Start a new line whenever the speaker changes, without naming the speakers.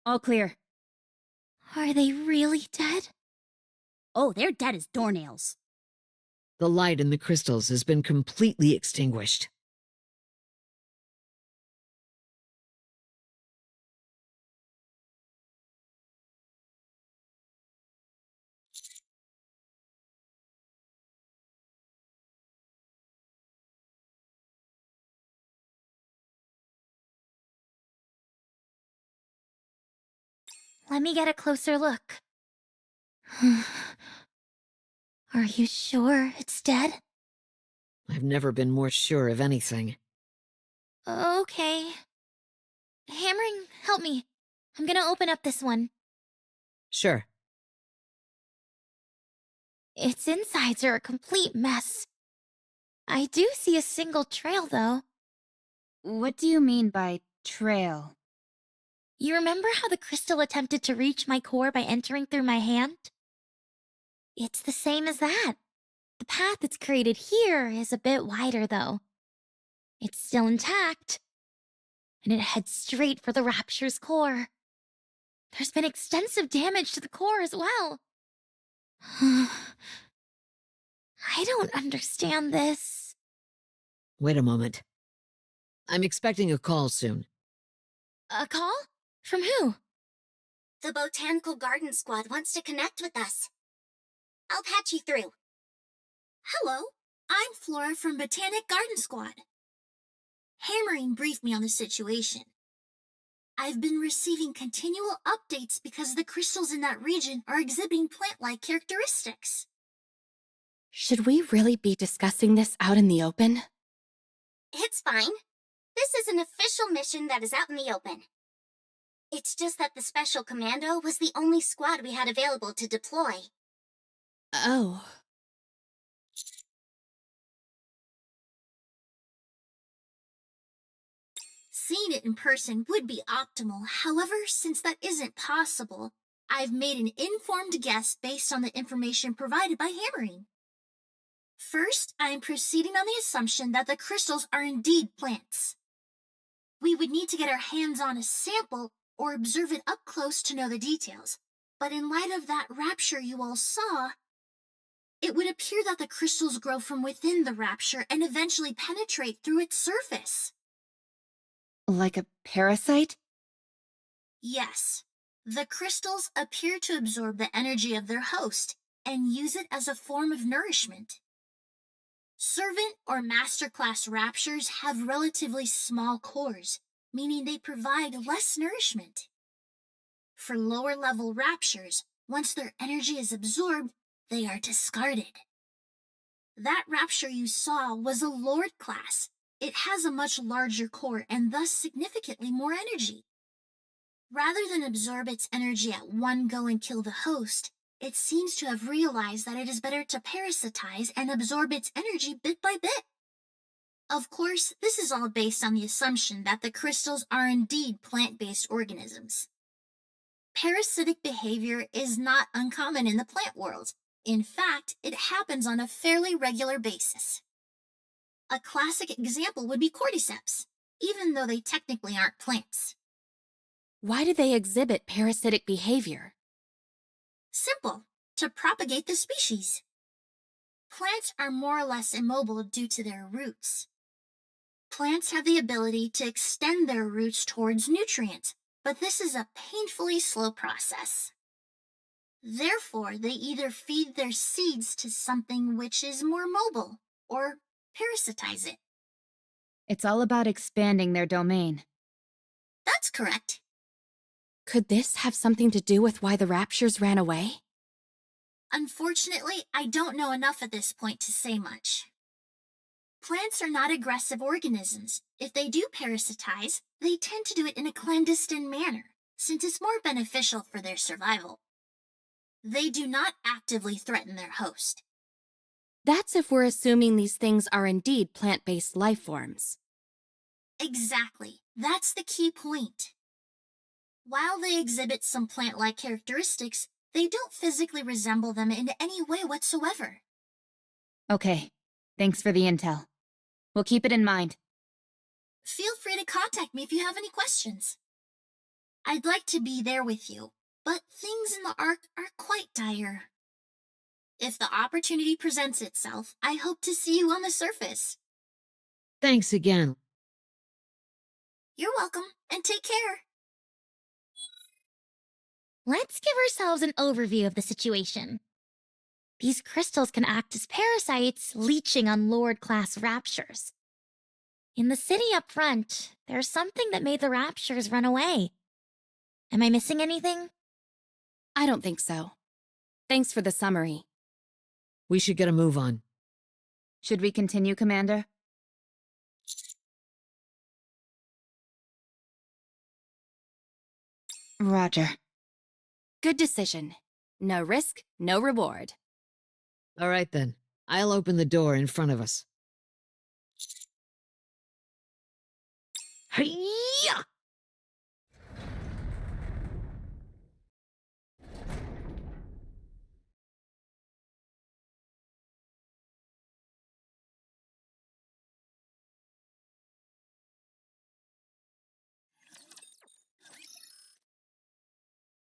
All clear.
Are they really dead?
Oh, they're dead as doornails.
The light in the crystals has been completely extinguished.
Let me get a closer look. Are you sure it's dead?
I've never been more sure of anything.
Okay. Hammering, help me. I'm gonna open up this one.
Sure.
Its insides are a complete mess. I do see a single trail, though.
What do you mean by trail?
You remember how the crystal attempted to reach my core by entering through my hand? It's the same as that. The path it's created here is a bit wider, though. It's still intact, and it heads straight for the Rapture's core. There's been extensive damage to the core as well. I don't understand this.
Wait a moment. I'm expecting a call soon.
A call? From who?
The Botanical Garden Squad wants to connect with us. I'll patch you through. Hello, I'm Flora from Botanic Garden Squad. Hammering briefed me on the situation. I've been receiving continual updates because the crystals in that region are exhibiting plant-like characteristics.
Should we really be discussing this out in the open?
It's fine. This is an official mission that is out in the open. It's just that the Special Commando was the only squad we had available to deploy.
Oh.
Seeing it in person would be optimal. However, since that isn't possible, I've made an informed guess based on the information provided by Hammering. First, I am proceeding on the assumption that the crystals are indeed plants. We would need to get our hands on a sample or observe it up close to know the details. But in light of that rapture you all saw, it would appear that the crystals grow from within the rapture and eventually penetrate through its surface.
Like a parasite?
Yes, the crystals appear to absorb the energy of their host and use it as a form of nourishment. Servant or master class raptures have relatively small cores, meaning they provide less nourishment. For lower level raptures, once their energy is absorbed, they are discarded. That rapture you saw was a Lord class. It has a much larger core and thus significantly more energy. Rather than absorb its energy at one go and kill the host, it seems to have realized that it is better to parasitize and absorb its energy bit by bit. Of course, this is all based on the assumption that the crystals are indeed plant-based organisms. Parasitic behavior is not uncommon in the plant world. In fact, it happens on a fairly regular basis. A classic example would be cordyceps, even though they technically aren't plants.
Why do they exhibit parasitic behavior?
Simple, to propagate the species. Plants are more or less immobile due to their roots. Plants have the ability to extend their roots towards nutrients, but this is a painfully slow process. Therefore, they either feed their seeds to something which is more mobile, or parasitize it.
It's all about expanding their domain.
That's correct.
Could this have something to do with why the raptures ran away?
Unfortunately, I don't know enough at this point to say much. Plants are not aggressive organisms. If they do parasitize, they tend to do it in a clandestine manner, since it's more beneficial for their survival. They do not actively threaten their host.
That's if we're assuming these things are indeed plant-based life forms.
Exactly. That's the key point. While they exhibit some plant-like characteristics, they don't physically resemble them in any way whatsoever.
Okay, thanks for the intel. We'll keep it in mind.
Feel free to contact me if you have any questions. I'd like to be there with you, but things in the Ark are quite dire. If the opportunity presents itself, I hope to see you on the surface.
Thanks again.
You're welcome, and take care.
Let's give ourselves an overview of the situation. These crystals can act as parasites, leeching on Lord-class raptures. In the city up front, there's something that made the raptures run away. Am I missing anything?
I don't think so. Thanks for the summary.
We should get a move on.
Should we continue, Commander? Roger.
Good decision. No risk, no reward.
All right then. I'll open the door in front of us. Hi-ya!